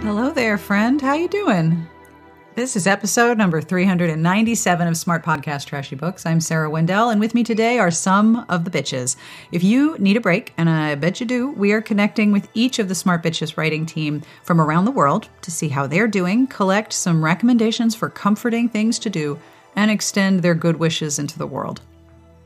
Hello there, friend. How you doing? This is episode number 397 of Smart Podcast Trashy Books. I'm Sarah Wendell, and with me today are some of the bitches. If you need a break, and I bet you do, we are connecting with each of the Smart Bitches writing team from around the world to see how they're doing, collect some recommendations for comforting things to do, and extend their good wishes into the world.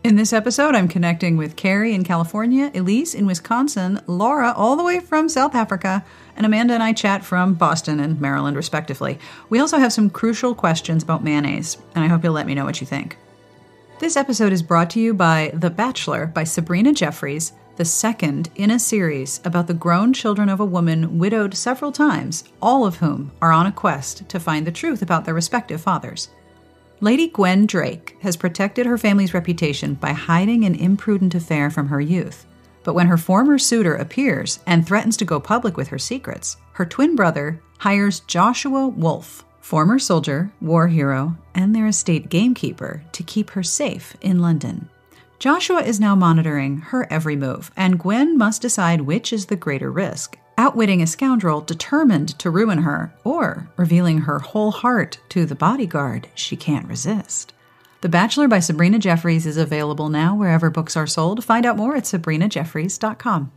In this episode, I'm connecting with Carrie in California, Elyse in Wisconsin, Lara all the way from South Africa, and Amanda and I chat from Boston and Maryland, respectively. We also have some crucial questions about mayonnaise, and I hope you'll let me know what you think. This episode is brought to you by The Bachelor by Sabrina Jeffries, the second in a series about the grown children of a woman widowed several times, all of whom are on a quest to find the truth about their respective fathers. Lady Gwen Drake has protected her family's reputation by hiding an imprudent affair from her youth. But when her former suitor appears and threatens to go public with her secrets, her twin brother hires Joshua Wolfe, former soldier, war hero, and their estate gamekeeper, to keep her safe in London. Joshua is now monitoring her every move, and Gwen must decide which is the greater risk: outwitting a scoundrel determined to ruin her, or revealing her whole heart to the bodyguard she can't resist. The Bachelor by Sabrina Jeffries is available now wherever books are sold. Find out more at sabrinajeffries.com.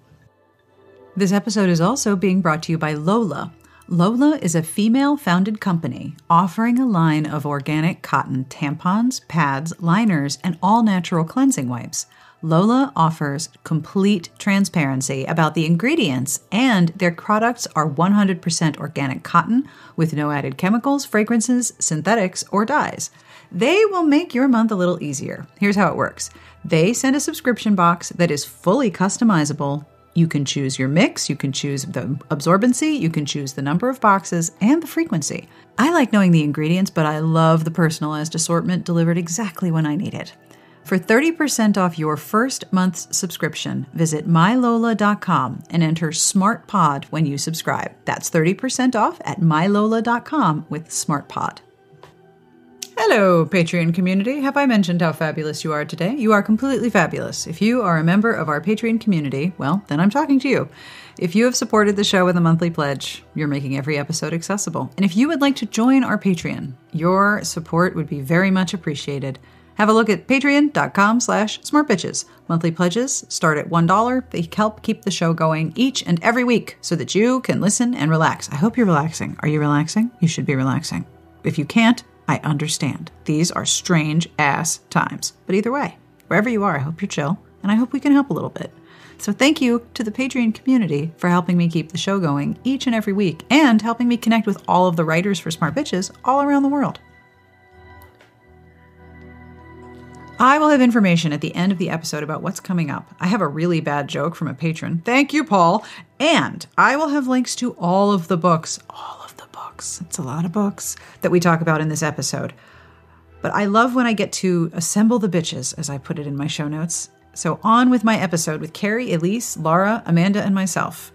This episode is also being brought to you by Lola. Lola is a female-founded company offering a line of organic cotton tampons, pads, liners, and all-natural cleansing wipes. Lola offers complete transparency about the ingredients, and their products are 100% organic cotton with no added chemicals, fragrances, synthetics, or dyes. They will make your month a little easier. Here's how it works. They send a subscription box that is fully customizable. You can choose your mix, you can choose the absorbency, you can choose the number of boxes, and the frequency. I like knowing the ingredients, but I love the personalized assortment delivered exactly when I need it. For 30% off your first month's subscription, visit mylola.com and enter SmartPod when you subscribe. That's 30% off at mylola.com with SmartPod. Hello, Patreon community. Have I mentioned how fabulous you are today? You are completely fabulous. If you are a member of our Patreon community, well, then I'm talking to you. If you have supported the show with a monthly pledge, you're making every episode accessible. And if you would like to join our Patreon, your support would be very much appreciated. Have a look at patreon.com/smartbitches. Monthly pledges start at $1. They help keep the show going each and every week so that you can listen and relax. I hope you're relaxing. Are you relaxing? You should be relaxing. If you can't, I understand. These are strange-ass times. But either way, wherever you are, I hope you're chill, and I hope we can help a little bit. So thank you to the Patreon community for helping me keep the show going each and every week, and helping me connect with all of the writers for Smart Bitches all around the world. I will have information at the end of the episode about what's coming up. I have a really bad joke from a patron. Thank you, Paul. And I will have links to all of the books. It's a lot of books that we talk about in this episode. But I love when I get to assemble the bitches, as I put it in my show notes. So on with my episode with Carrie, Elyse, Lara, Amanda, and myself.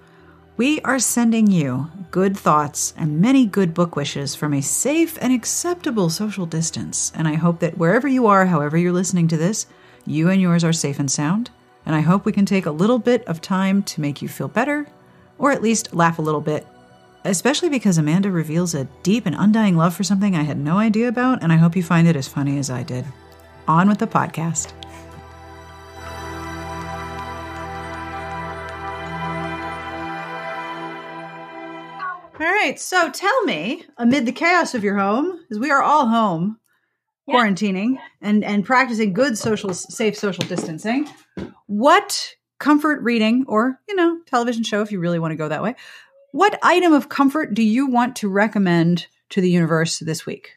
We are sending you good thoughts and many good book wishes from a safe and acceptable social distance. And I hope that wherever you are, however you're listening to this, you and yours are safe and sound. And I hope we can take a little bit of time to make you feel better, or at least laugh a little bit. Especially because Amanda reveals a deep and undying love for something I had no idea about, and I hope you find it as funny as I did. On with the podcast. All right, so tell me, amid the chaos of your home, as we are all home, quarantining and practicing good safe social distancing, what comfort reading, or, television show if you really want to go that way, what item of comfort do you want to recommend to the universe this week?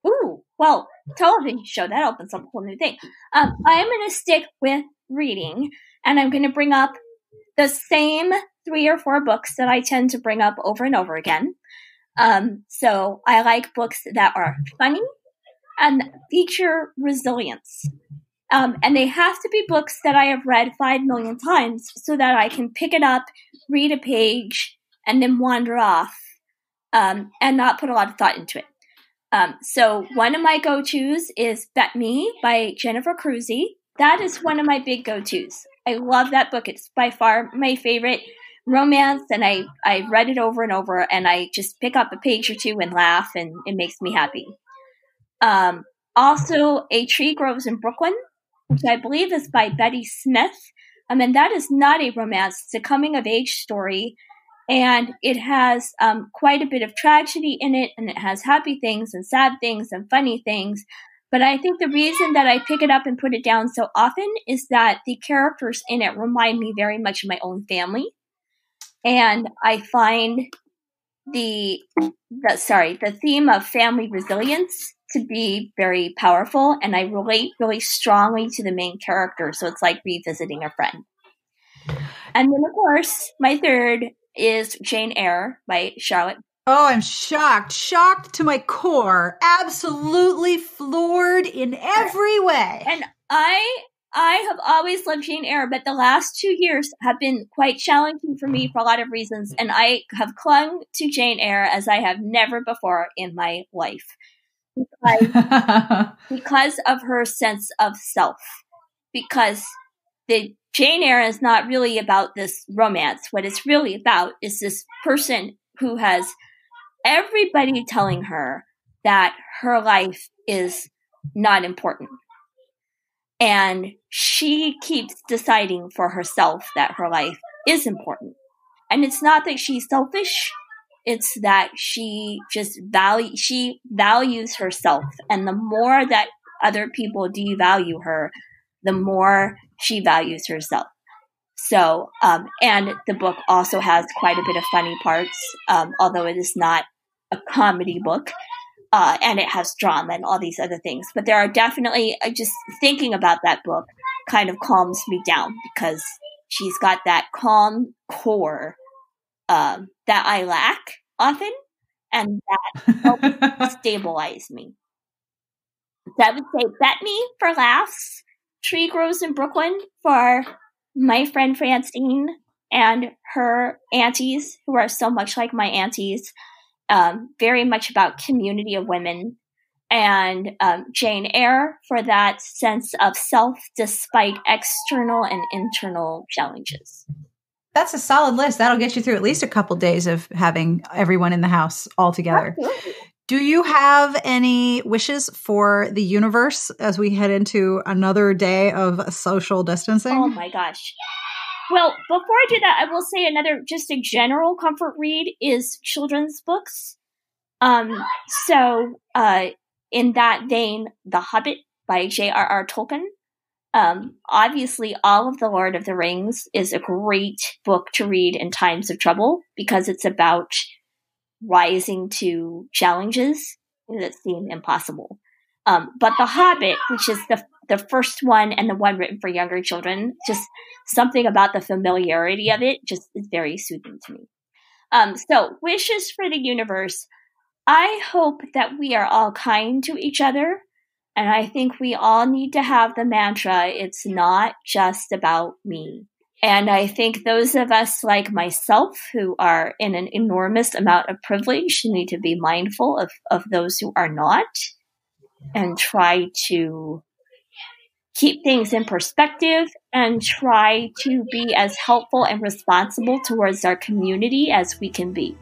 Ooh, well, television show, that opens up a whole new thing. I am going to stick with reading, and I'm going to bring up the same 3 or 4 books that I tend to bring up over and over again. So I like books that are funny and feature resilience. And they have to be books that I have read 5 million times so that I can pick it up, read a page, and then wander off, and not put a lot of thought into it. So one of my go-tos is Bet Me by Jennifer Cruzy. That is one of my big go-tos. I love that book. It's by far my favorite romance, and I read it over and over, and I just pick up a page or two and laugh, and it makes me happy. Also, A Tree Grows in Brooklyn, which I believe is by Betty Smith. And that is not a romance. It's a coming-of-age story, and it has quite a bit of tragedy in it, and it has happy things and sad things and funny things. But I think the reason that I pick it up and put it down so often is that the characters in it remind me very much of my own family. And I find the theme of family resilience to be very powerful, and I relate really strongly to the main character, so it's like revisiting a friend. And then, of course, my third is Jane Eyre by Charlotte. Oh, I'm shocked to my core, absolutely floored in every way. And I have always loved Jane Eyre, but the last 2 years have been quite challenging for me for a lot of reasons, and I have clung to Jane Eyre as I have never before in my life. Because of her sense of self. Because the Jane Eyre is not really about this romance. What it's really about is this person who has everybody telling her that her life is not important. And she keeps deciding for herself that her life is important. And it's not that she's selfish. It's that she just values herself. And the more that other people devalue her, the more she values herself. So, and the book also has quite a bit of funny parts, although it is not a comedy book. And it has drama and all these other things. But there are definitely, just thinking about that book kind of calms me down, because she's got that calm core that I lack often, and that helps stabilize me. So I would say Bethany for laughs, Tree Grows in Brooklyn for my friend Francine and her aunties, who are so much like my aunties, very much about community of women, and Jane Eyre for that sense of self despite external and internal challenges. That's a solid list. That'll get you through at least a couple days of having everyone in the house all together. Absolutely. Do you have any wishes for the universe as we head into another day of social distancing? Oh my gosh. Well, before I do that, I will say another, just a general comfort read is children's books. So in that vein, The Hobbit by J.R.R. Tolkien. Obviously, all of The Lord of the Rings is a great book to read in times of trouble, because it's about rising to challenges that seem impossible. But The Hobbit, which is the first one and the one written for younger children, just something about the familiarity of it just is very soothing to me. So wishes for the universe. I hope that we are all kind to each other. And I think we all need to have the mantra, it's not just about me. And I think those of us like myself who are in an enormous amount of privilege need to be mindful of those who are not, and try to keep things in perspective and try to be as helpful and responsible towards our community as we can be.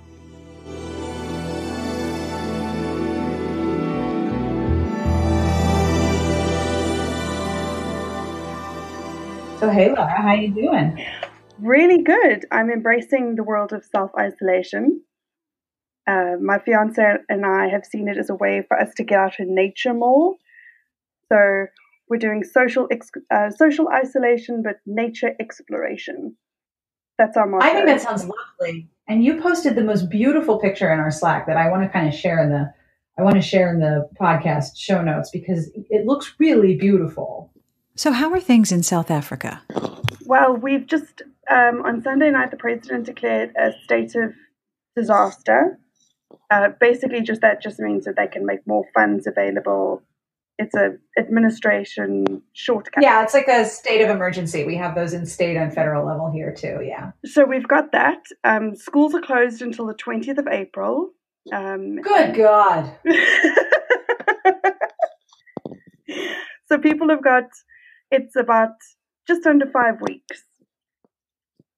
So, hey, Lara, how you doing? Really good. I'm embracing the world of self-isolation. My fiance and I have seen it as a way for us to get out in nature more. So we're doing social isolation, but nature exploration. That's our motto. I think that sounds lovely. And you posted the most beautiful picture in our Slack that I want to kind of share in the podcast show notes, because it looks really beautiful. So how are things in South Africa? Well, we've just, on Sunday night, the president declared a state of disaster. Basically, that just means that they can make more funds available. It's a administration shortcut. Yeah, it's like a state of emergency. We have those in state and federal level here too, yeah. So we've got that. Schools are closed until the 20th of April. Good God. So people have got, it's about just under 5 weeks.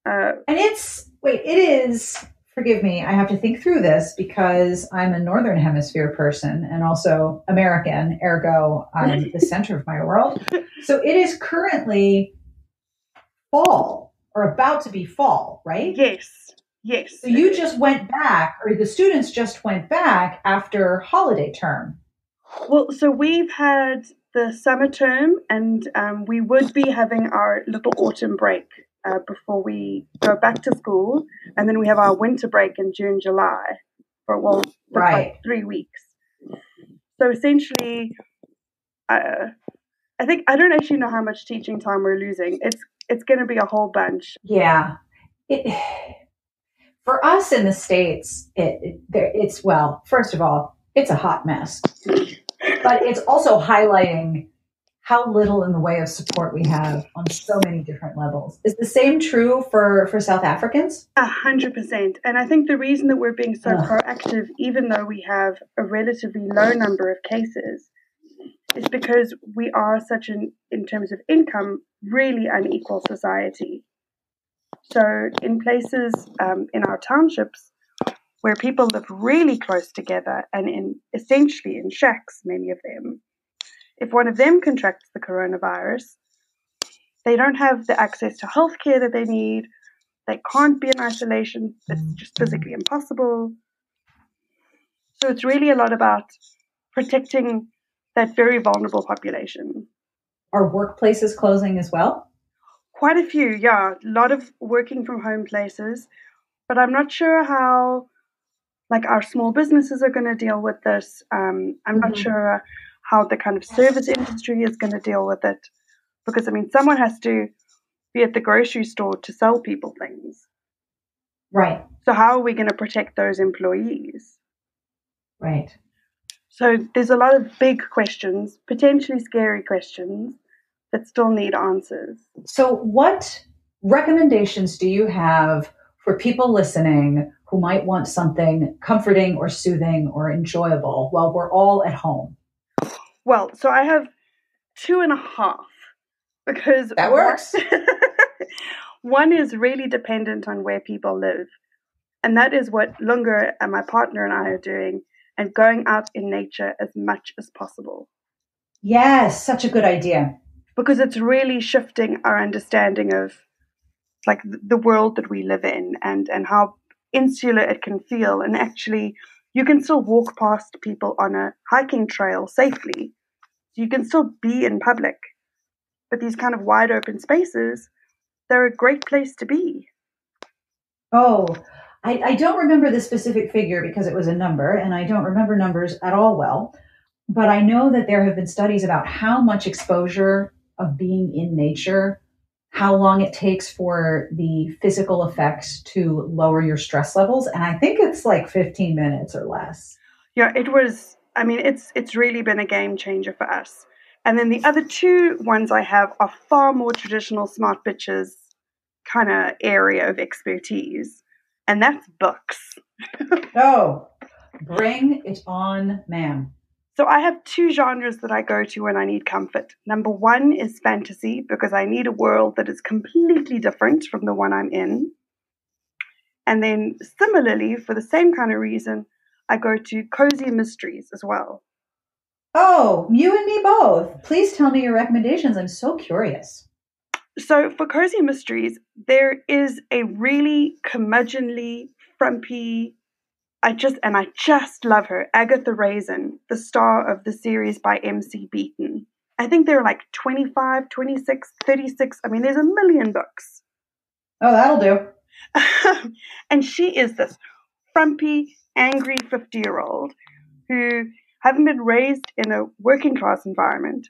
And it is, forgive me, I have to think through this because I'm a Northern Hemisphere person and also American, ergo, I'm the center of my world. So it is currently fall or about to be fall, right? Yes. So you just went back, or the students just went back after holiday term. Well, so we've had the summer term, and we would be having our little autumn break before we go back to school, and then we have our winter break in June, July, for like 3 weeks. So essentially, I think I don't actually know how much teaching time we're losing. It's going to be a whole bunch. Yeah. For us in the States, it's well, first of all, it's a hot mess. But it's also highlighting how little in the way of support we have on so many different levels. Is the same true for South Africans? 100%. And I think the reason that we're being so proactive, even though we have a relatively low number of cases, is because we are such in terms of income, really unequal society. So in places in our townships where people live really close together and essentially in shacks, many of them, if one of them contracts the coronavirus, they don't have the access to healthcare that they need. They can't be in isolation. It's just physically impossible. So it's really a lot about protecting that very vulnerable population. Are workplaces closing as well? Quite a few, yeah. A lot of working from home places. But I'm not sure how, like, our small businesses are going to deal with this. I'm not sure how the kind of service industry is going to deal with it. Because, I mean, someone has to be at the grocery store to sell people things. Right. So how are we going to protect those employees? Right. So there's a lot of big questions, potentially scary questions, that still need answers. So what recommendations do you have for people listening who might want something comforting or soothing or enjoyable while we're all at home? Well, so I have 2.5 because that works. One is really dependent on where people live. And that is what Lunga and my partner and I are doing, and going out in nature as much as possible. Yes, such a good idea. Because it's really shifting our understanding of like the world that we live in and how insular it can feel. And actually, you can still walk past people on a hiking trail safely. You can still be in public. But these kind of wide open spaces, they're a great place to be. Oh, I don't remember the specific figure because it was a number, and I don't remember numbers at all well. But I know that there have been studies about how much exposure of being in nature, how long it takes for the physical effects to lower your stress levels. And I think it's like 15 minutes or less. Yeah, it was. I mean, it's really been a game changer for us. And then the other two ones I have are far more traditional smart bitches kind of area of expertise. And that's books. Oh, bring it on, ma'am. So I have 2 genres that I go to when I need comfort. Number 1 is fantasy, because I need a world that is completely different from the one I'm in. And then similarly, for the same kind of reason, I go to cozy mysteries as well. Oh, you and me both. Please tell me your recommendations. I'm so curious. So for cozy mysteries, there is a really curmudgeonly, frumpy, I just love her, Agatha Raisin, the star of the series by MC Beaton. I think there are like 25, 26, 36. I mean, there's a million books. Oh, that'll do. And she is this frumpy, angry 50-year-old who, having been raised in a working class environment,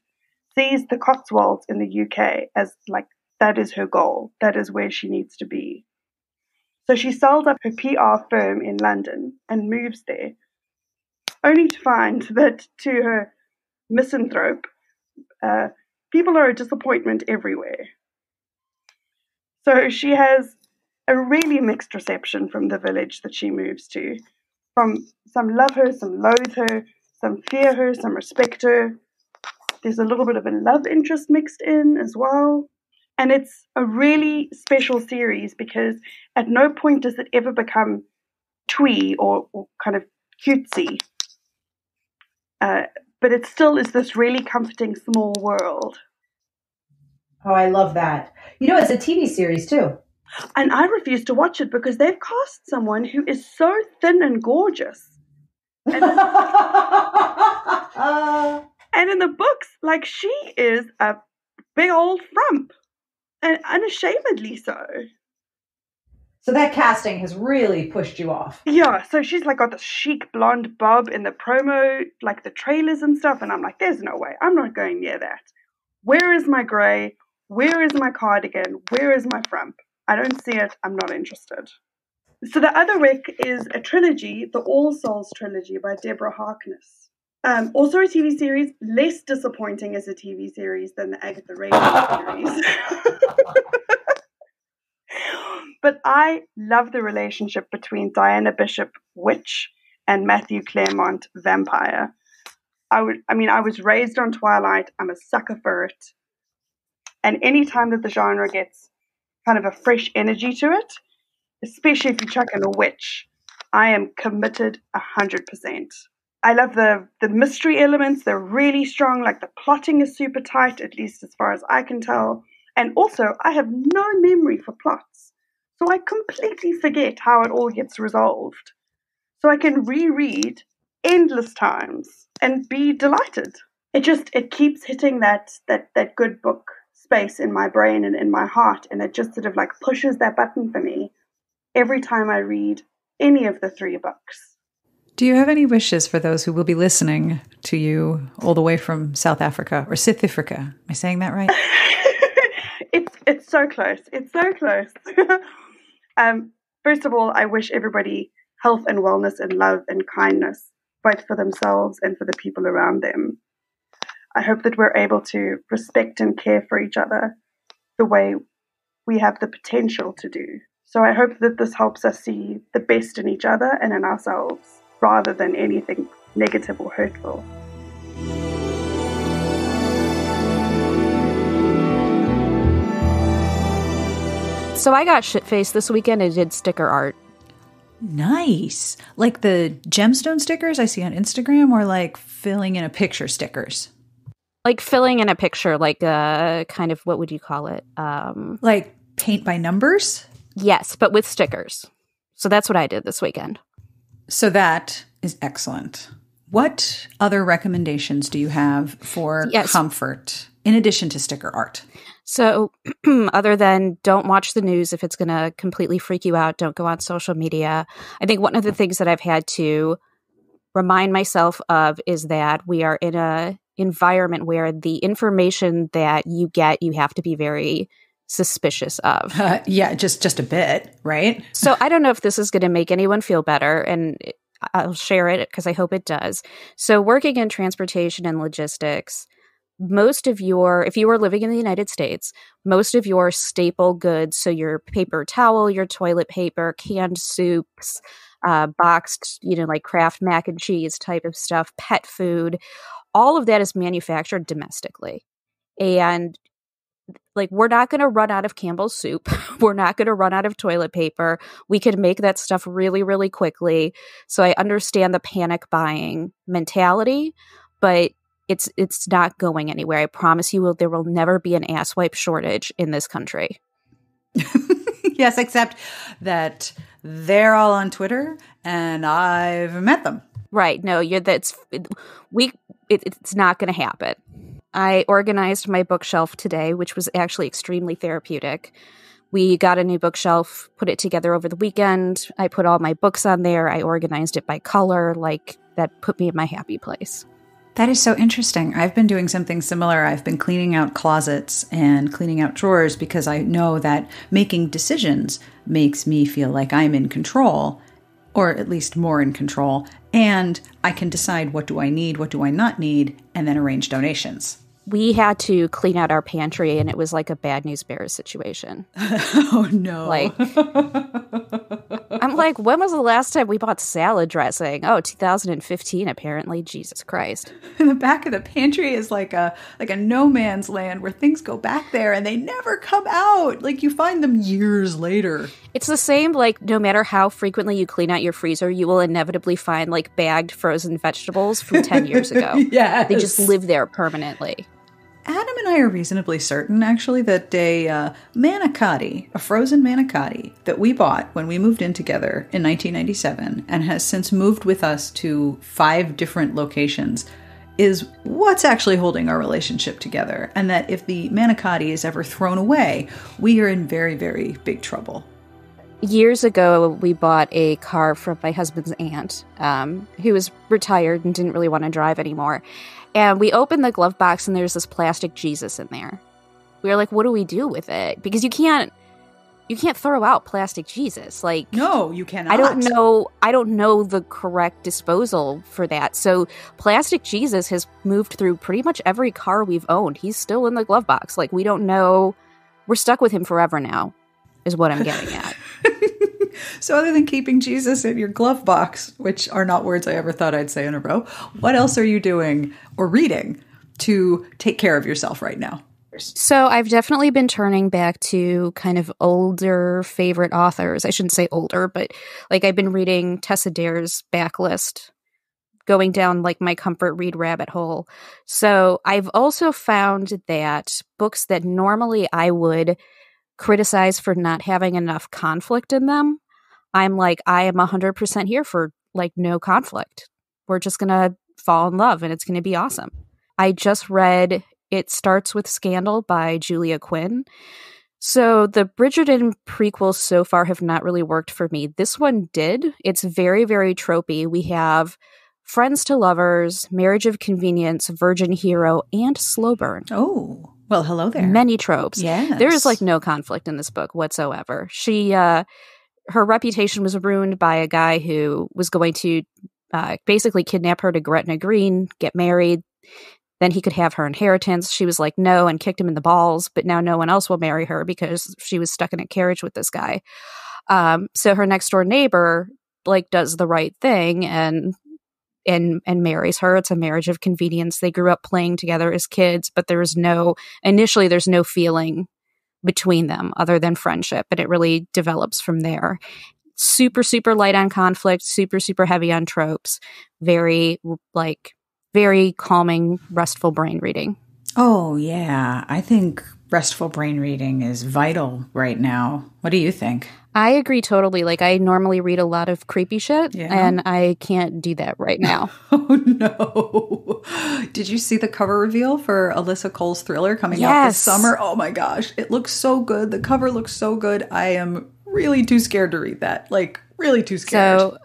sees the Cotswolds in the UK as like, that is her goal. That is where she needs to be. So she sells up her PR firm in London and moves there, only to find that, to her misanthrope, people are a disappointment everywhere. So she has a really mixed reception from the village that she moves to. From some love her, some loathe her, some fear her, some respect her. There's a little bit of a love interest mixed in as well. And it's a really special series because at no point does it ever become twee or kind of cutesy. But it still is this really comforting small world. Oh, I love that. You know, it's a TV series too. And I refuse to watch it because they've cast someone who is so thin and gorgeous. And, and in the books, like, she is a big old frump. And unashamedly so. So that casting has really pushed you off. Yeah, so she's like got this chic blonde bob in the promo, like the trailers and stuff. And I'm like, there's no way. I'm not going near that. Where is my grey? Where is my cardigan? Where is my frump? I don't see it. I'm not interested. So the other rec is a trilogy, the All Souls trilogy by Deborah Harkness. Also a TV series, less disappointing as a TV series than the Agatha Raven series. But I love the relationship between Diana Bishop, witch, and Matthew Claremont, vampire. I was raised on Twilight. I'm a sucker for it. And any time that the genre gets kind of a fresh energy to it, especially if you chuck in a witch, I am committed 100%. I love the mystery elements. They're really strong. Like, the plotting is super tight, at least as far as I can tell. And also, I have no memory for plots. So I completely forget how it all gets resolved. So I can reread endless times and be delighted. It keeps hitting that good book space in my brain and in my heart. And it just sort of like pushes that button for me every time I read any of the 3 books. Do you have any wishes for those who will be listening to you all the way from South Africa or South Africa? Am I saying that right? It's so close. It's so close. First of all, I wish everybody health and wellness and love and kindness, both for themselves and for the people around them. I hope that we're able to respect and care for each other the way we have the potential to do. So I hope that this helps us see the best in each other and in ourselves, rather than anything negative or hurtful. So I got shit-faced this weekend and did sticker art. Nice. Like the gemstone stickers I see on Instagram, or like filling in a picture stickers? Like filling in a picture, like kind of, what would you call it? Like paint by numbers? Yes, but with stickers. So that's what I did this weekend. So that is excellent. What other recommendations do you have for comfort in addition to sticker art? So other than don't watch the news if it's going to completely freak you out, don't go on social media. I think one of the things that I've had to remind myself of is that we are in a environment where the information that you get, you have to be very suspicious of. Just a bit, right? So I don't know if this is going to make anyone feel better, and I'll share it because I hope it does. So working in transportation and logistics, if you are living in the United States, most of your staple goods, so your paper towel, your toilet paper, canned soups, boxed, like Kraft mac and cheese type of stuff, pet food, all of that is manufactured domestically. And like, we're not going to run out of Campbell's soup. We're not going to run out of toilet paper. We can make that stuff really, really quickly. So I understand the panic buying mentality, but it's not going anywhere. I promise you, there will never be an asswipe shortage in this country. Yes, except that they're all on Twitter and I've met them. Right. No, it's not going to happen. I organized my bookshelf today, which was actually extremely therapeutic. We got a new bookshelf, put it together over the weekend. I put all my books on there. I organized it by color. Like, that put me in my happy place. That is so interesting. I've been doing something similar. I've been cleaning out closets and cleaning out drawers because I know that making decisions makes me feel like I'm in control, or at least more in control. And I can decide, what do I need, what do I not need, and then arrange donations. We had to clean out our pantry, and it was like a Bad News Bears situation. Oh, no. Like, I'm like, when was the last time we bought salad dressing? Oh, 2015, apparently. Jesus Christ. In the back of the pantry is like a no man's land where things go back there and they never come out. Like, you find them years later. It's the same, like, no matter how frequently you clean out your freezer, you will inevitably find, like, bagged frozen vegetables from 10 years ago. Yes. They just live there permanently. Adam and I are reasonably certain, actually, that a manicotti, a frozen manicotti that we bought when we moved in together in 1997 and has since moved with us to 5 different locations, is what's actually holding our relationship together. And that if the manicotti is ever thrown away, we are in very, very big trouble. Years ago, we bought a car from my husband's aunt, who was retired and didn't really want to drive anymore. And we opened the glove box and there's this plastic Jesus in there. We were like, what do we do with it? Because you can't throw out plastic Jesus. Like, no, you cannot. I don't know the correct disposal for that. So plastic Jesus has moved through pretty much every car we've owned. He's still in the glove box. Like, we don't know. We're stuck with him forever now, is what I'm getting at. So other than keeping Jesus in your glove box, which are not words I ever thought I'd say in a row, what else are you doing or reading to take care of yourself right now? So I've definitely been turning back to kind of older favorite authors. I shouldn't say older, but like I've been reading Tessa Dare's backlist, going down like my comfort read rabbit hole. So I've also found that books that normally I would criticize for not having enough conflict in them, I'm like, I am 100% here for like no conflict. We're just going to fall in love and it's going to be awesome. I just read It Starts with Scandal by Julia Quinn. So the Bridgerton prequels so far have not really worked for me. This one did. It's very, very tropey. We have friends to lovers, marriage of convenience, virgin hero, and slow burn. Oh, well, hello there. Many tropes. Yes. There is like no conflict in this book whatsoever. Her reputation was ruined by a guy who was going to basically kidnap her to Gretna Green, get married. Then he could have her inheritance. She was like, no, and kicked him in the balls. But now no one else will marry her because she was stuck in a carriage with this guy. So her next door neighbor like does the right thing and marries her. It's a marriage of convenience. They grew up playing together as kids, but there's no feeling between them other than friendship. And it really develops from there. Super, super light on conflict, super, super heavy on tropes. Very calming, restful brain reading. Oh, yeah. I think restful brain reading is vital right now. What do you think? I agree totally. Like, I normally read a lot of creepy shit, and I can't do that right now. Oh, no. Did you see the cover reveal for Alyssa Cole's thriller coming out this summer? Oh, my gosh. It looks so good. The cover looks so good. I am really too scared to read that. Like, really too scared. So,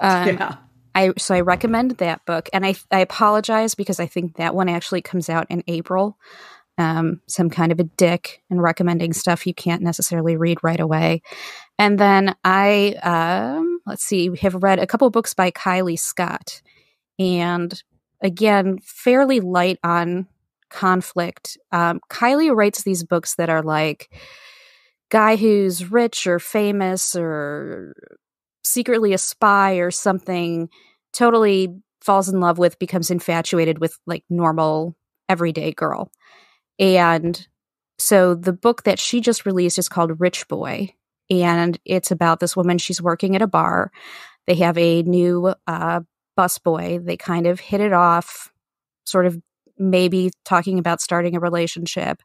I recommend that book, and I apologize because I think that one actually comes out in April. So I'm kind of a dick in recommending stuff you can't necessarily read right away. And then I, have read a couple of books by Kylie Scott. And again, fairly light on conflict. Kylie writes these books that are like guy who's rich or famous or secretly a spy or something, totally falls in love with, becomes infatuated with like normal everyday girl. And so the book that she just released is called Rich Boy. And it's about this woman. She's working at a bar. They have a new busboy. They kind of hit it off, sort of maybe talking about starting a relationship.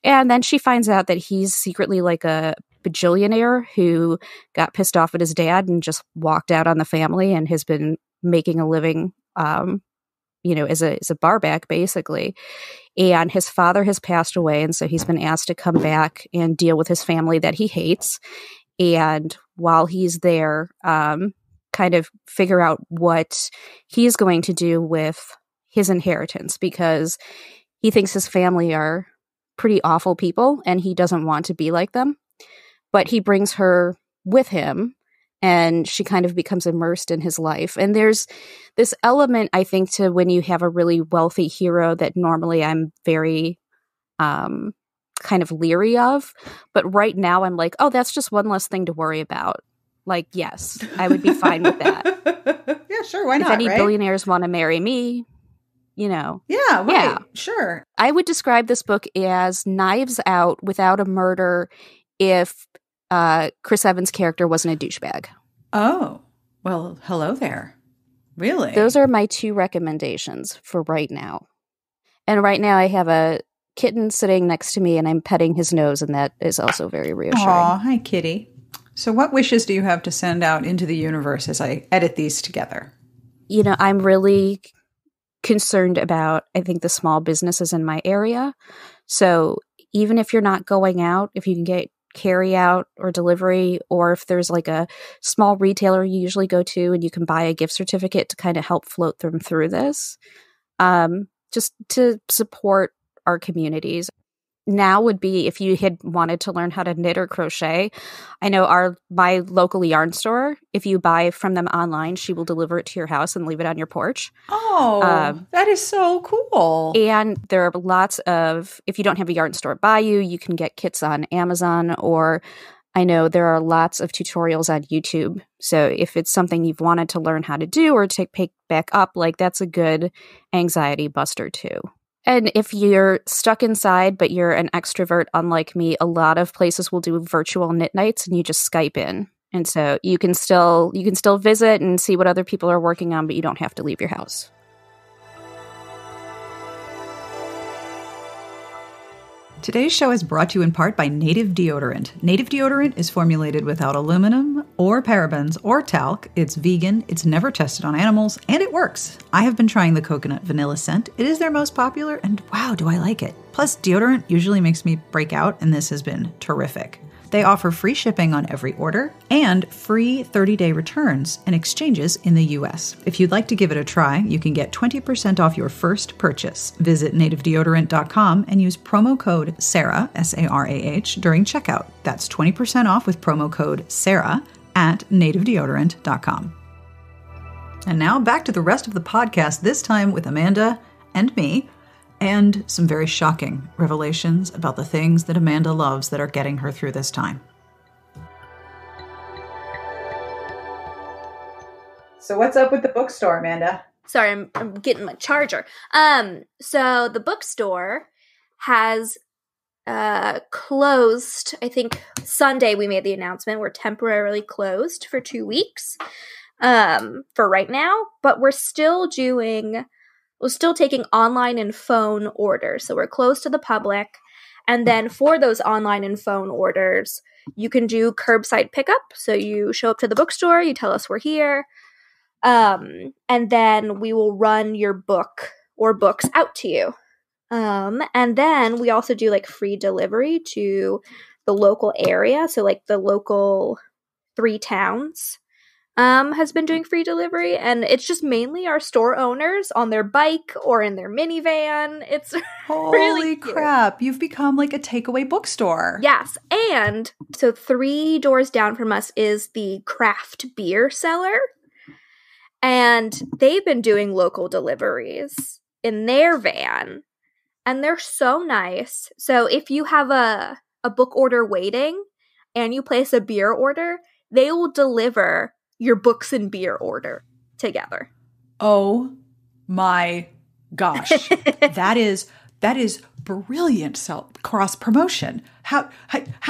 And then she finds out that he's secretly like a bajillionaire who got pissed off at his dad and just walked out on the family and has been making a living as a barback, basically. And his father has passed away, and so he's been asked to come back and deal with his family that he hates. And while he's there, kind of figure out what he's going to do with his inheritance, because he thinks his family are pretty awful people, and he doesn't want to be like them. But he brings her with him, and she kind of becomes immersed in his life. And there's this element, I think, to when you have a really wealthy hero that normally I'm very kind of leery of. But right now I'm like, oh, that's just one less thing to worry about. Like, yes, I would be fine with that. Yeah, sure. Why not? If any right? billionaires want to marry me, Yeah, right. Yeah. Sure. I would describe this book as Knives Out without a murder if Chris Evans' character wasn't a douchebag. Oh, well, hello there. Really? Those are my 2 recommendations for right now. And right now I have a kitten sitting next to me and I'm petting his nose, and that is also very reassuring. Aw, hi, kitty. So what wishes do you have to send out into the universe as I edit these together? I'm really concerned about, I think, the small businesses in my area. So even if you're not going out, if you can get carry out or delivery, or if there's like a small retailer you usually go to and you can buy a gift certificate to kind of help float them through this, just to support our communities. Now would be if you had wanted to learn how to knit or crochet. I know my local yarn store, if you buy from them online, she will deliver it to your house and leave it on your porch. Oh, that is so cool. And there are lots of, if you don't have a yarn store by you, you can get kits on Amazon, or I know there are lots of tutorials on YouTube. So if it's something you've wanted to learn how to do or to pick back up, like that's a good anxiety buster too. And if you're stuck inside, but you're an extrovert, unlike me, a lot of places will do virtual knit nights and you just Skype in. And so you can still visit and see what other people are working on, but you don't have to leave your house. Today's show is brought to you in part by Native Deodorant. Native Deodorant is formulated without aluminum or parabens or talc. It's vegan, it's never tested on animals, and it works. I have been trying the coconut vanilla scent. It is their most popular, and wow, do I like it. Plus, deodorant usually makes me break out, and this has been terrific. They offer free shipping on every order and free 30-day returns and exchanges in the U.S. If you'd like to give it a try, you can get 20% off your first purchase. Visit nativedeodorant.com and use promo code SARAH, S-A-R-A-H, during checkout. That's 20% off with promo code SARAH at nativedeodorant.com. And now back to the rest of the podcast, this time with Amanda and me, and some very shocking revelations about the things that Amanda loves that are getting her through this time. So what's up with the bookstore, Amanda? Sorry, I'm getting my charger. So the bookstore has closed. I think Sunday we made the announcement. We're temporarily closed for 2 weeks for right now, but we're still taking online and phone orders. So we're closed to the public. And then for those online and phone orders, you can do curbside pickup. So you show up to the bookstore, you tell us we're here, and then we will run your book or books out to you. And then we also do like free delivery to the local area. So like the local 3 towns has been doing free delivery, and it's just mainly our store owners on their bike or in their minivan. It's really cute. Crap. You've become like a takeaway bookstore. Yes. And so 3 doors down from us is the craft beer cellar, and they've been doing local deliveries in their van, and they're so nice. So if you have a book order waiting and you place a beer order, they will deliver your books and beer order together. Oh my gosh. That is brilliant cross promotion. How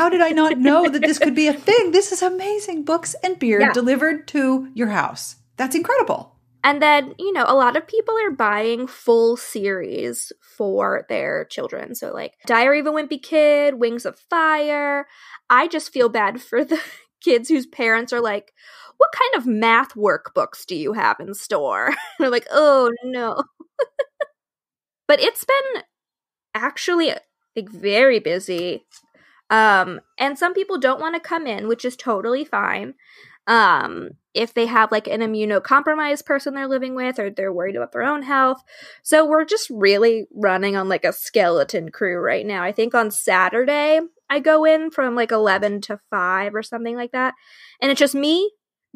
did I not know that this could be a thing? This is amazing. Books and beer delivered to your house. That's incredible. And then, a lot of people are buying full series for their children. So like Diary of a Wimpy Kid, Wings of Fire. I just feel bad for the kids whose parents are like, what kind of math workbooks do you have in store? And they're like, oh no. But it's been actually like very busy. And some people don't want to come in, which is totally fine. If they have like an immunocompromised person they're living with, or they're worried about their own health. So we're just really running on like a skeleton crew right now. I think on Saturday I go in from like 11 to 5 or something like that. And it's just me,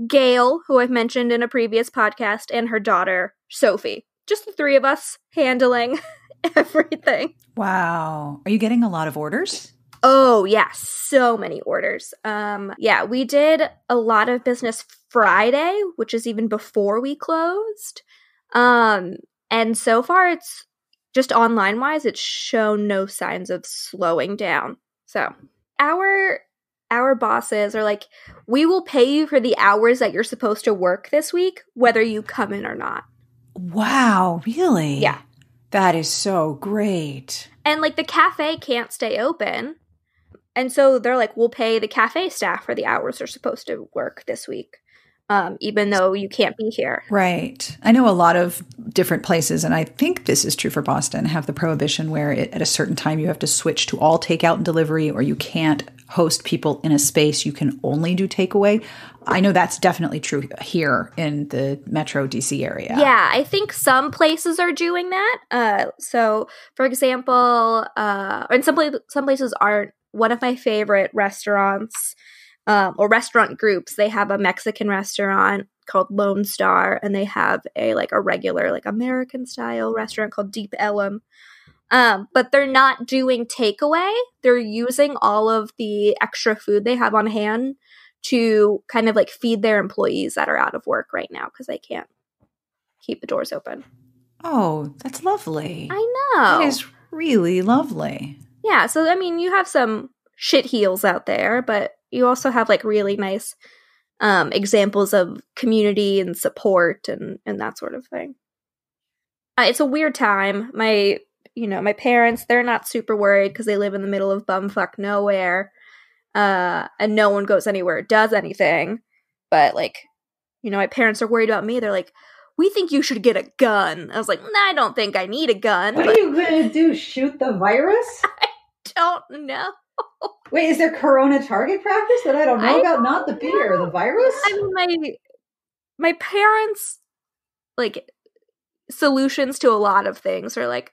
Gail, who I've mentioned in a previous podcast, and her daughter, Sophie. Just the 3 of us handling everything. Wow. Are you getting a lot of orders? Oh, yeah. So many orders. Yeah, we did a lot of business Friday, which is even before we closed. And so far it's just online wise, it's shown no signs of slowing down. So our bosses are like, we will pay you for the hours that you're supposed to work this week, whether you come in or not. Wow, really? Yeah. That is so great. And like the cafe can't stay open. And so they're like, we'll pay the cafe staff for the hours they're supposed to work this week, even though you can't be here. Right. I know a lot of different places, and I think this is true for Boston, have the prohibition where at a certain time you have to switch to all takeout and delivery, or you can't host people in a space. You can only do takeaway. I know that's definitely true here in the Metro DC area. Yeah, I think some places are doing that. So, for example, and some places aren't. One of my favorite restaurants or restaurant groups, they have a Mexican restaurant called Lone Star, and they have a regular American style restaurant called Deep Ellum. But they're not doing takeaway. They're using all of the extra food they have on hand to kind of feed their employees that are out of work right now because they can't keep the doors open. Oh, that's lovely. I know. That is really lovely. Yeah, so I mean, you have some shit heels out there, but you also have really nice examples of community and support and that sort of thing. It's a weird time. My parents, they're not super worried because they live in the middle of bumfuck nowhere, and no one goes anywhere or does anything. But my parents are worried about me. They're like, we think you should get a gun. I was like, I don't think I need a gun. What are you going to do? Shoot the virus? I don't know. Wait, is there corona target practice that I don't know about? Not the beer, the virus? I mean, my parents, solutions to a lot of things are you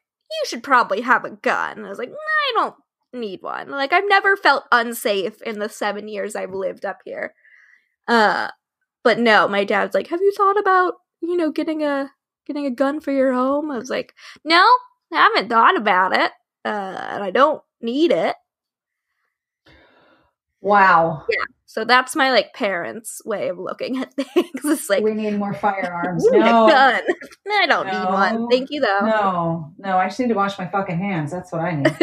should probably have a gun. And I was like, I don't need one. I've never felt unsafe in the 7 years I've lived up here. But no, my dad's like, have you thought about, getting a gun for your home? I was like, no, I haven't thought about it. And I don't need it. Wow. Yeah. So that's my parents' way of looking at things. It's we need more firearms. No. No. A gun. I don't need one. Thank you though. No, I just need to wash my fucking hands. That's what I need.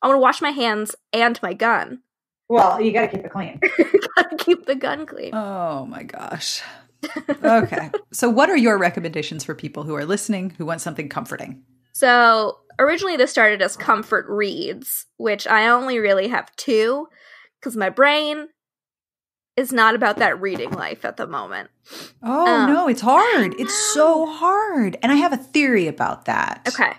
I want to wash my hands and my gun. Well, you gotta keep it clean. Gotta keep the gun clean. Oh my gosh. Okay. So what are your recommendations for people who are listening, who want something comforting? So originally this started as comfort reads, which I only really have 2 because my brain is not about that reading life at the moment. Oh, no, it's hard. It's so hard. And I have a theory about that. Okay.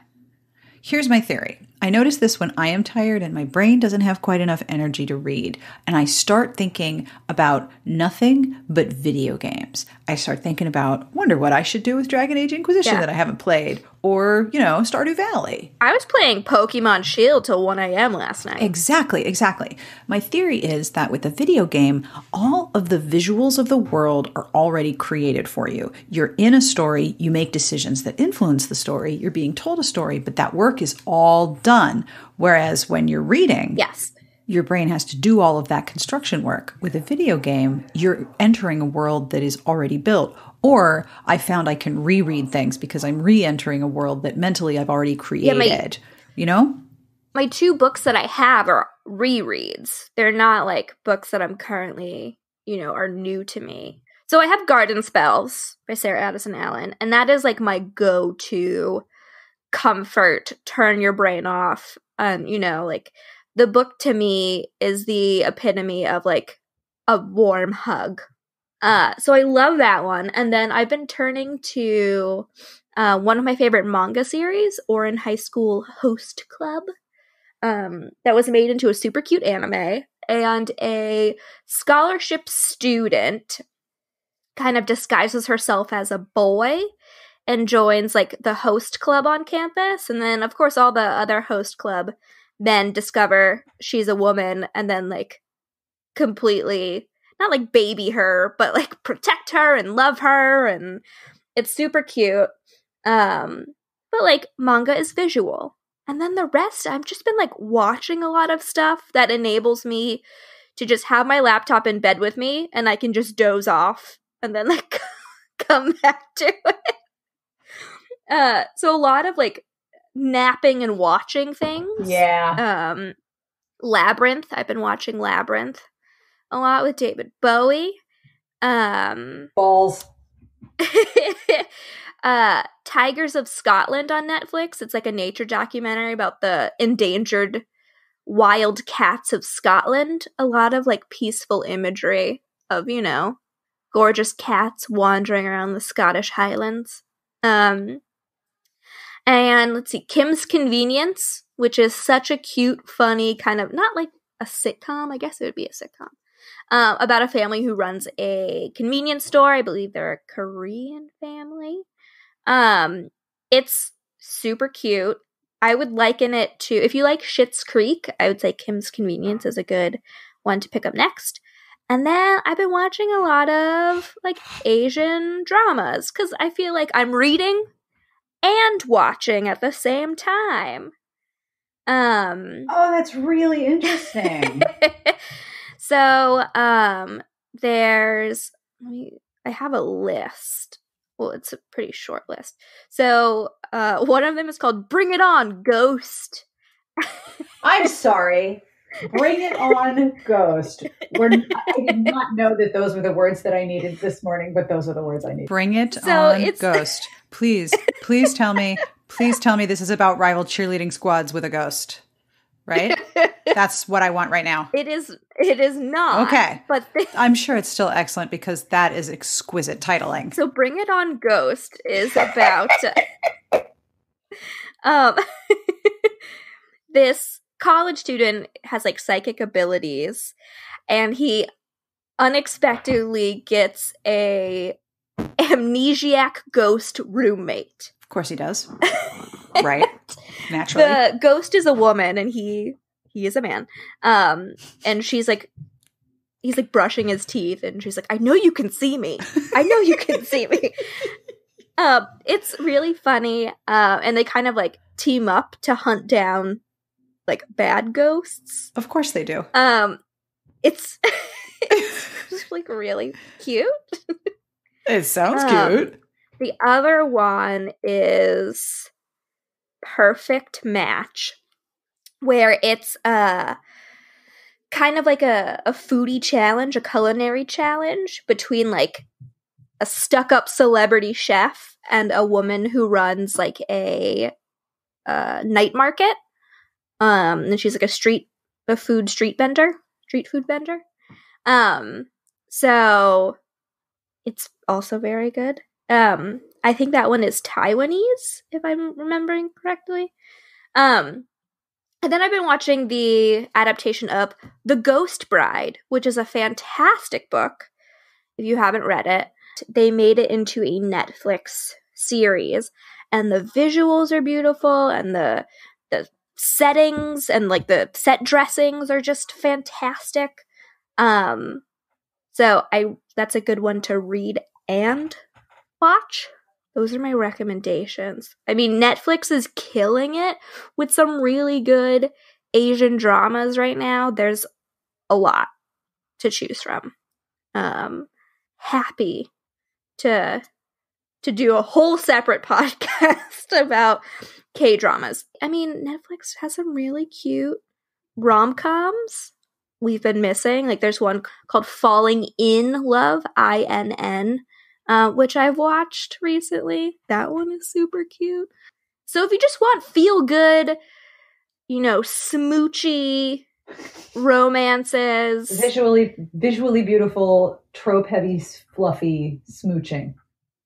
Here's my theory. I notice this when I am tired and my brain doesn't have quite enough energy to read. And I start thinking about nothing but video games. I start thinking about, wonder what I should do with Dragon Age Inquisition that I haven't played. Or, Stardew Valley. I was playing Pokemon Shield till 1 a.m. last night. Exactly. My theory is that with a video game, all of the visuals of the world are already created for you. You're in a story, you make decisions that influence the story, you're being told a story, but that work is all done. Whereas when you're reading, your brain has to do all of that construction work. With a video game, you're entering a world that is already built. Or I found I can reread things because I'm re-entering a world that mentally I've already created. My 2 books that I have are rereads. They're not books that I'm currently, are new to me. So I have Garden Spells by Sarah Addison Allen. And that is my go-to comfort, turn your brain off. The book to me is the epitome of a warm hug. So I love that one. And then I've been turning to one of my favorite manga series, Ouran High School Host Club, that was made into a super cute anime. And a scholarship student kind of disguises herself as a boy and joins the host club on campus. And then, of course, all the other host club men discover she's a woman and then completely not baby her, but protect her and love her, and it's super cute. But manga is visual, And then the rest, I've just been like watching a lot of stuff that enables me to just have my laptop in bed with me and I can just doze off and then like come back to it. So a lot of like napping and watching things. Yeah. Labyrinth. I've been watching Labyrinth a lot with David Bowie. Balls. Tigers of Scotland on Netflix. It's like a nature documentary about the endangered wild cats of Scotland. A lot of like peaceful imagery of, you know, gorgeous cats wandering around the Scottish Highlands. And let's see, Kim's Convenience, which is such a cute, funny kind of, not like a sitcom, I guess it would be a sitcom, about a family who runs a convenience store. I believe they're a Korean family. It's super cute. I would liken it to, if you like Schitt's Creek, I would say Kim's Convenience is a good one to pick up next. And then I've been watching a lot of like Asian dramas because I feel like I'm reading and watching at the same time. Oh, that's really interesting. So, there's, I have a list. Well, it's a pretty short list. So, one of them is called Bring It On, Ghost. I'm sorry. Bring It On, Ghost. I did not know that those were the words that I needed this morning, but those are the words I need. Bring It On, Ghost. Please tell me this is about rival cheerleading squads with a ghost. Right? That's what I want right now. It is not. Okay. But I'm sure it's still excellent because that is exquisite titling. So Bring It On, Ghost is about this college student has like psychic abilities and he unexpectedly gets a amnesiac ghost roommate. Of course he does. Right. Naturally. The ghost is a woman and he is a man. And he's like brushing his teeth and she's like, I know you can see me. I know you can see me. It's really funny. And they kind of like team up to hunt down like bad ghosts. Of course they do. It's just like really cute. It sounds cute. The other one is Perfect Match, where it's kind of like a foodie challenge, a culinary challenge between like a stuck-up celebrity chef and a woman who runs like a night market. And she's like a street food vendor. So it's also very good. I think that one is Taiwanese, if I'm remembering correctly. And then I've been watching the adaptation of The Ghost Bride, which is a fantastic book. If you haven't read it, they made it into a Netflix series, and the visuals are beautiful, and the settings and like the set dressings are just fantastic. So that's a good one to read and watch. Those are my recommendations. I mean, Netflix is killing it with some really good Asian dramas right now. There's a lot to choose from. Happy to do a whole separate podcast about K-dramas. I mean, Netflix has some really cute rom-coms we've been missing. Like there's one called Falling in Love, INN, which I've watched recently. That one is super cute. So if you just want feel-good, smoochy romances. Visually beautiful, trope-heavy, fluffy smooching.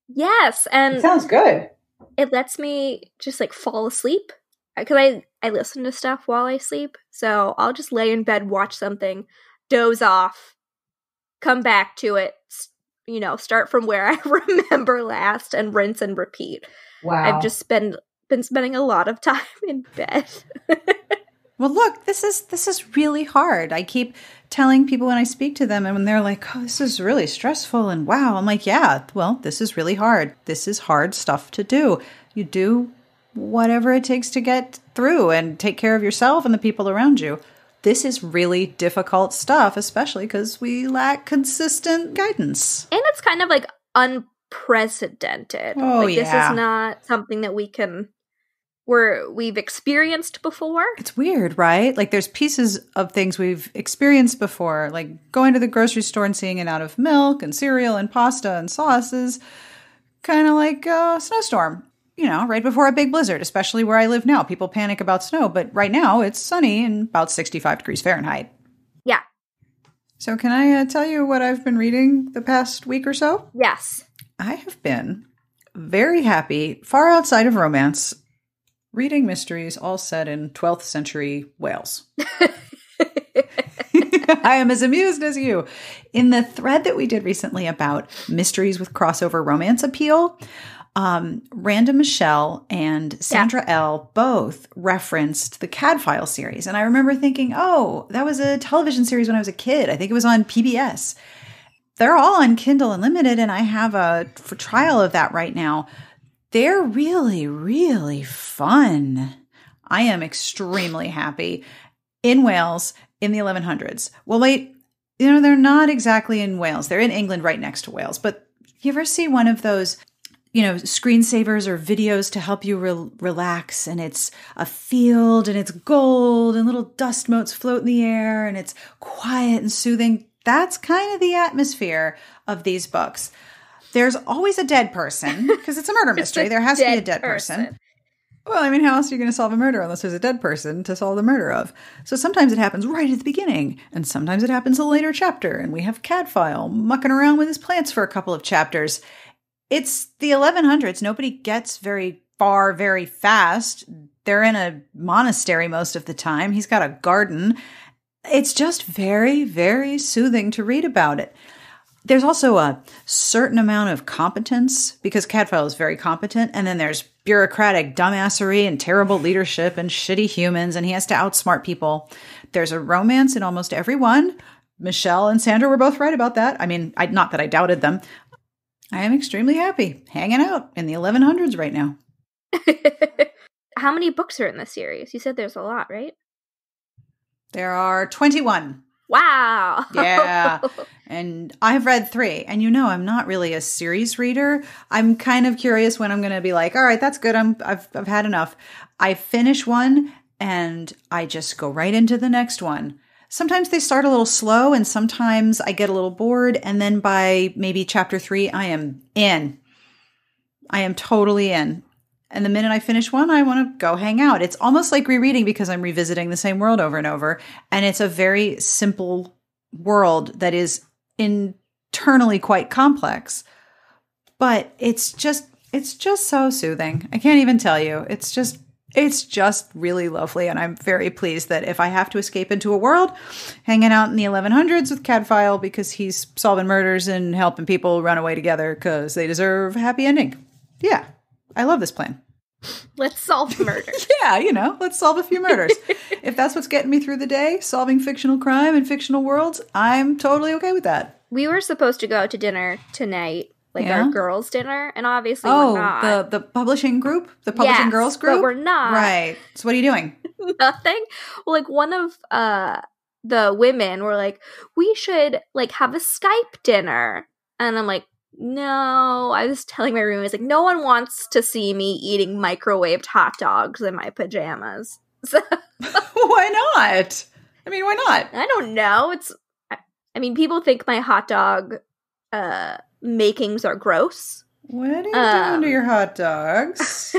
Yes, and it sounds good. It lets me just like fall asleep because I listen to stuff while I sleep. So I'll just lay in bed, watch something, doze off, come back to it, start from where I remember last and rinse and repeat. Wow. I've just been spending a lot of time in bed. Well, look, this is really hard. I keep telling people when I speak to them and when they're like, oh, this is really stressful and wow. I'm like, yeah, well, this is really hard. This is hard stuff to do. You do whatever it takes to get through and take care of yourself and the people around you. This is really difficult stuff, especially because we lack consistent guidance. And it's kind of like unprecedented. Oh, like, this is not something that we've experienced before. It's weird, right? Like, there's pieces of things we've experienced before, like going to the grocery store and seeing it out of milk and cereal and pasta and sauces, kind of like a snowstorm. Right before a big blizzard, especially where I live now. People panic about snow, but right now it's sunny and about 65 degrees Fahrenheit. Yeah. So can I tell you what I've been reading the past week or so? Yes. I have been very happy, far outside of romance, reading mysteries all set in 12th century Wales. I am as amused as you. In the thread that we did recently about mysteries with crossover romance appeal, Randa Michelle and Sandra L. both referenced the Cadfile series. And I remember thinking, oh, that was a television series when I was a kid. I think it was on PBS. They're all on Kindle Unlimited, and I have a trial of that right now. They're really, really fun. I am extremely happy. In Wales, in the 1100s. Well, wait, they're not exactly in Wales. They're in England right next to Wales. But you ever see one of those screensavers or videos to help you relax, and it's a field and it's gold and little dust motes float in the air and it's quiet and soothing? That's kind of the atmosphere of these books. There's always a dead person because it's a murder mystery. There has to be a dead person. Well, I mean, how else are you going to solve a murder unless there's a dead person to solve the murder of? So sometimes it happens right at the beginning, and sometimes it happens a later chapter, and we have Cadfile mucking around with his plants for a couple of chapters. It's the 1100s. Nobody gets very far very fast. They're in a monastery most of the time. He's got a garden. It's just very, very soothing to read about it. There's also a certain amount of competence because Cadfile is very competent. And then there's bureaucratic dumbassery and terrible leadership and shitty humans. And he has to outsmart people. There's a romance in almost every one. Michelle and Sandra were both right about that. I mean, not that I doubted them. I am extremely happy hanging out in the 1100s right now. How many books are in this series? You said there's a lot, right? There are 21. Wow. Yeah. And I've read 3. And I'm not really a series reader. I'm kind of curious when I'm going to be like, all right, that's good. I've had enough. I finish one and I just go right into the next one. Sometimes they start a little slow and sometimes I get a little bored. And then by maybe chapter 3, I am in. I am totally in. And the minute I finish one, I want to go hang out. It's almost like rereading because I'm revisiting the same world over and over. And it's a very simple world that is internally quite complex. But it's just so soothing. I can't even tell you. It's just really lovely. And I'm very pleased that if I have to escape into a world, hanging out in the 1100s with Cadfile because he's solving murders and helping people run away together because they deserve a happy ending. Yeah. I love this plan. Let's solve murder. Yeah, let's solve a few murders. If that's what's getting me through the day, solving fictional crime in fictional worlds, I'm totally okay with that. We were supposed to go out to dinner tonight, our girls' dinner, and obviously we're not. the publishing group? The publishing girls group? But we're not. Right. So what are you doing? Nothing. Well, one of the women were like, we should have a Skype dinner. And I'm like, no, I was telling my roommate, no one wants to see me eating microwaved hot dogs in my pajamas. So why not? I mean, why not? I don't know. People think my hot dog makings are gross. What are you doing to your hot dogs?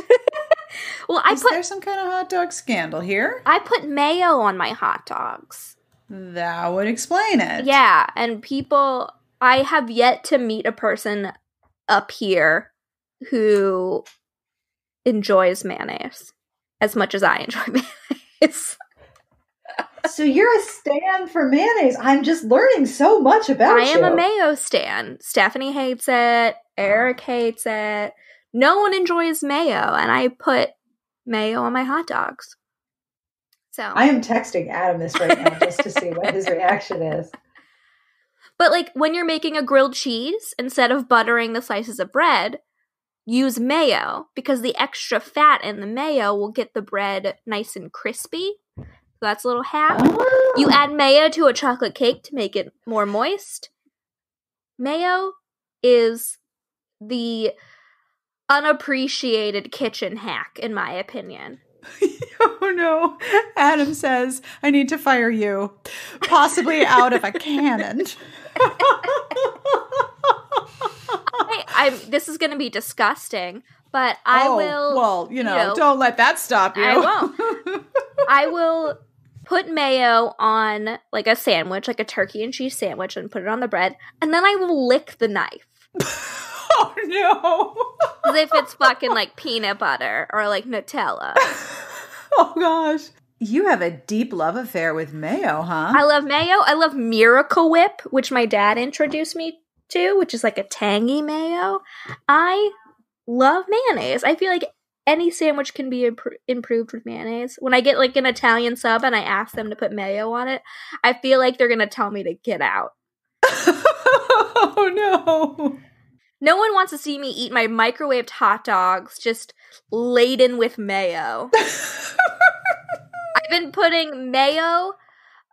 Well, Is there some kind of hot dog scandal here? I put mayo on my hot dogs. That would explain it. Yeah, and I have yet to meet a person up here who enjoys mayonnaise as much as I enjoy mayonnaise. So you're a stan for mayonnaise. I'm just learning so much about you. I am a mayo stan. Stephanie hates it. Eric hates it. No one enjoys mayo, and I put mayo on my hot dogs. So I am texting Adam this right now just to see what his reaction is. But when you're making a grilled cheese, instead of buttering the slices of bread, use mayo because the extra fat in the mayo will get the bread nice and crispy. So that's a little hack. Oh. You add mayo to a chocolate cake to make it more moist. Mayo is the unappreciated kitchen hack, in my opinion. Oh no. Adam says, I need to fire you. Possibly out of a cannon. This is going to be disgusting, but I will... Well, don't let that stop you. I won't. I will put mayo on like a sandwich, like a turkey and cheese sandwich, and put it on the bread, and then I will lick the knife. Oh no. As if it's fucking like peanut butter or like Nutella. Oh gosh. You have a deep love affair with mayo, huh? I love mayo. I love Miracle Whip, which my dad introduced me to, which is like a tangy mayo. I love mayonnaise. I feel like any sandwich can be improved with mayonnaise. When I get like an Italian sub and I ask them to put mayo on it, I feel like they're going to tell me to get out. Oh no. No one wants to see me eat my microwaved hot dogs just laden with mayo. I've been putting mayo,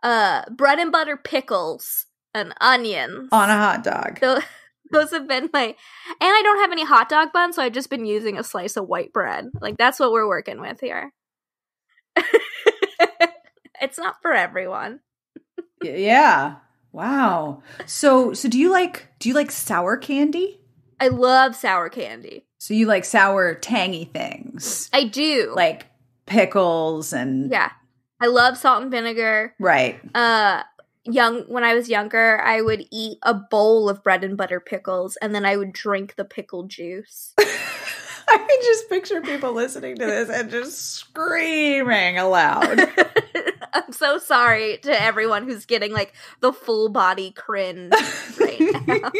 bread and butter pickles, and onions on a hot dog. Those have been and I don't have any hot dog buns, so I've just been using a slice of white bread. Like, that's what we're working with here. It's not for everyone. Yeah. Wow. So do you like sour candy? I love sour candy. So you like sour, tangy things? I do. Like pickles and... Yeah. I love salt and vinegar. Right. When I was younger, I would eat a bowl of bread and butter pickles, and then I would drink the pickle juice. I can just picture people listening to this and just screaming aloud. I'm so sorry to everyone who's getting like the full body cringe right now.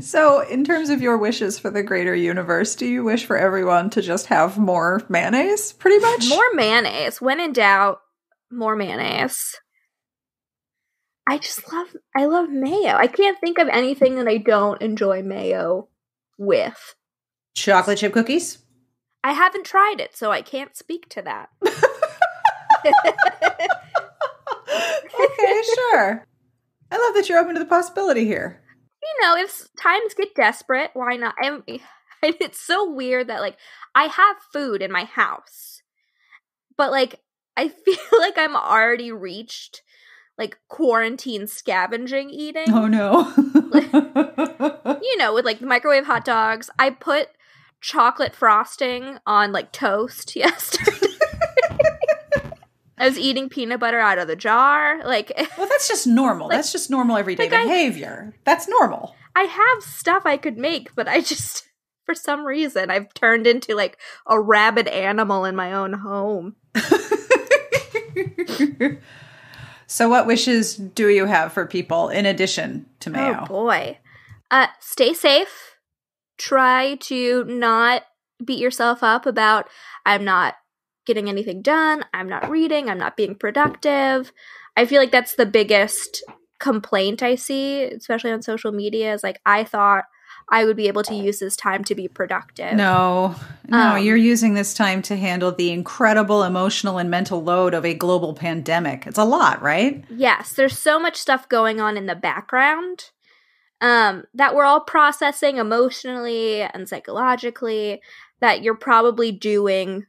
So, in terms of your wishes for the greater universe, do you wish for everyone to just have more mayonnaise, pretty much? More mayonnaise. When in doubt, more mayonnaise. I love mayo. I can't think of anything that I don't enjoy mayo with. Chocolate chip cookies? I haven't tried it, so I can't speak to that. Okay, sure. I love that you're open to the possibility here. If times get desperate, why not? And it's so weird that, like, I have food in my house, but, like, I feel like I'm already reached, like, quarantine scavenging eating. Oh, no. With, like, the microwave hot dogs. I put chocolate frosting on, like, toast yesterday. I was eating peanut butter out of the jar. Like, well, that's just normal. That's just normal everyday behavior. That's normal. I have stuff I could make, but I just, for some reason, I've turned into like a rabid animal in my own home. So what wishes do you have for people in addition to mayo? Oh, boy. Stay safe. Try to not beat yourself up about, I'm not getting anything done, I'm not reading, I'm not being productive. I feel like that's the biggest complaint I see, especially on social media, is like, I thought I would be able to use this time to be productive. No, you're using this time to handle the incredible emotional and mental load of a global pandemic. It's a lot, right? Yes, there's so much stuff going on in the background that we're all processing emotionally and psychologically, that you're probably doing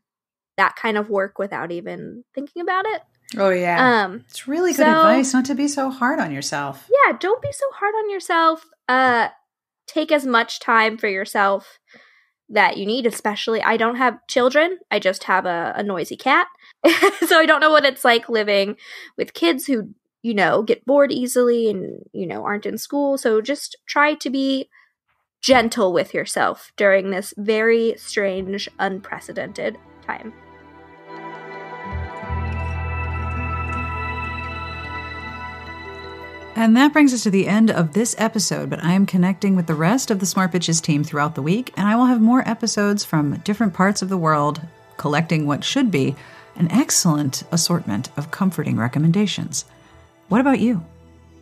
that kind of work without even thinking about it. Oh, yeah. It's really good advice not to be so hard on yourself. Yeah, don't be so hard on yourself. Take as much time for yourself that you need, especially, I don't have children. I just have a noisy cat. So I don't know what it's like living with kids who, get bored easily and, aren't in school. So just try to be gentle with yourself during this very strange, unprecedented time. And that brings us to the end of this episode, but I am connecting with the rest of the Smart Bitches team throughout the week, and I will have more episodes from different parts of the world, collecting what should be an excellent assortment of comforting recommendations. What about you?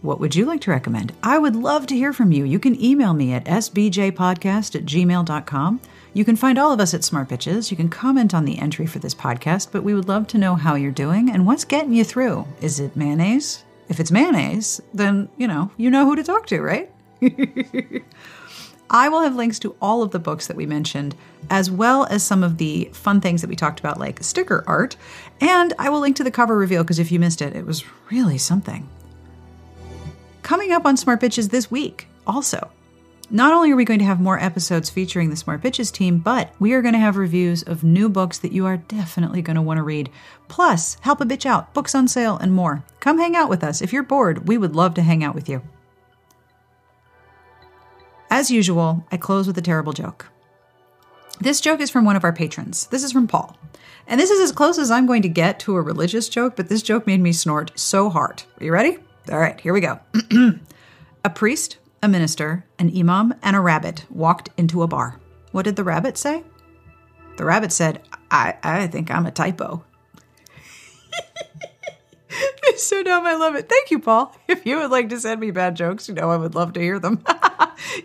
What would you like to recommend? I would love to hear from you. You can email me at sbjpodcast@gmail.com. You can find all of us at Smart Bitches. You can comment on the entry for this podcast, but we would love to know how you're doing and what's getting you through. Is it mayonnaise? If it's mayonnaise, then, you know who to talk to, right? I will have links to all of the books that we mentioned, as well as some of the fun things that we talked about, like sticker art. And I will link to the cover reveal, because if you missed it, it was really something. Coming up on Smart Bitches this week, also, not only are we going to have more episodes featuring the Smart Bitches team, but we are going to have reviews of new books that you are definitely going to want to read. Plus, help a bitch out, books on sale, and more. Come hang out with us. If you're bored, we would love to hang out with you. As usual, I close with a terrible joke. This joke is from one of our patrons. This is from Paul. And this is as close as I'm going to get to a religious joke, but this joke made me snort so hard. Are you ready? All right, here we go. A priest, a minister, an imam, and a rabbit walked into a bar. What did the rabbit say? The rabbit said, I think I'm a typo. It's so dumb, I love it. Thank you, Paul. If you would like to send me bad jokes, I would love to hear them.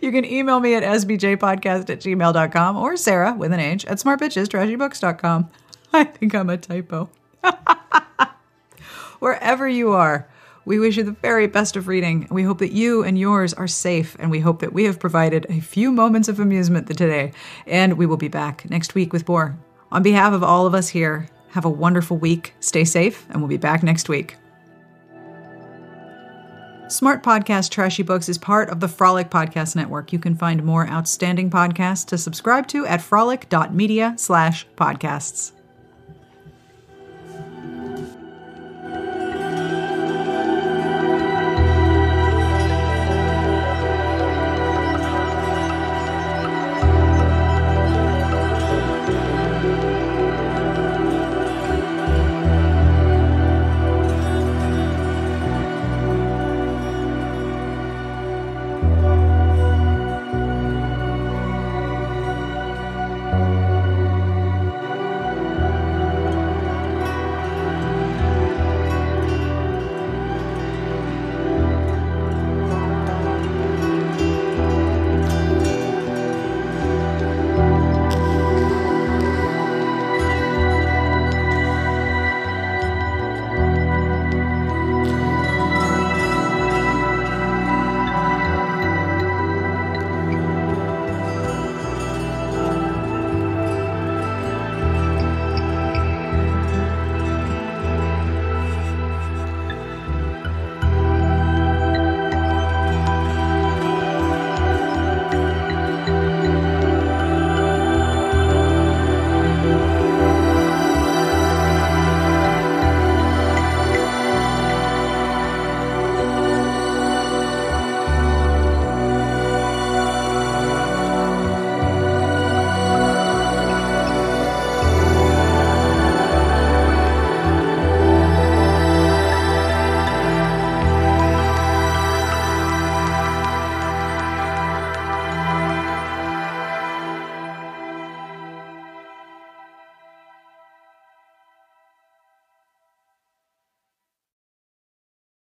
You can email me at sbjpodcast@gmail.com or Sarah, with an H, at smartbitchestrashybooks.com. I think I'm a typo. Wherever you are, we wish you the very best of reading. We hope that you and yours are safe, and we hope that we have provided a few moments of amusement today. And we will be back next week with more. On behalf of all of us here, have a wonderful week, stay safe, and we'll be back next week. Smart Podcast Trashy Books is part of the Frolic Podcast Network. You can find more outstanding podcasts to subscribe to at frolic.media/podcasts.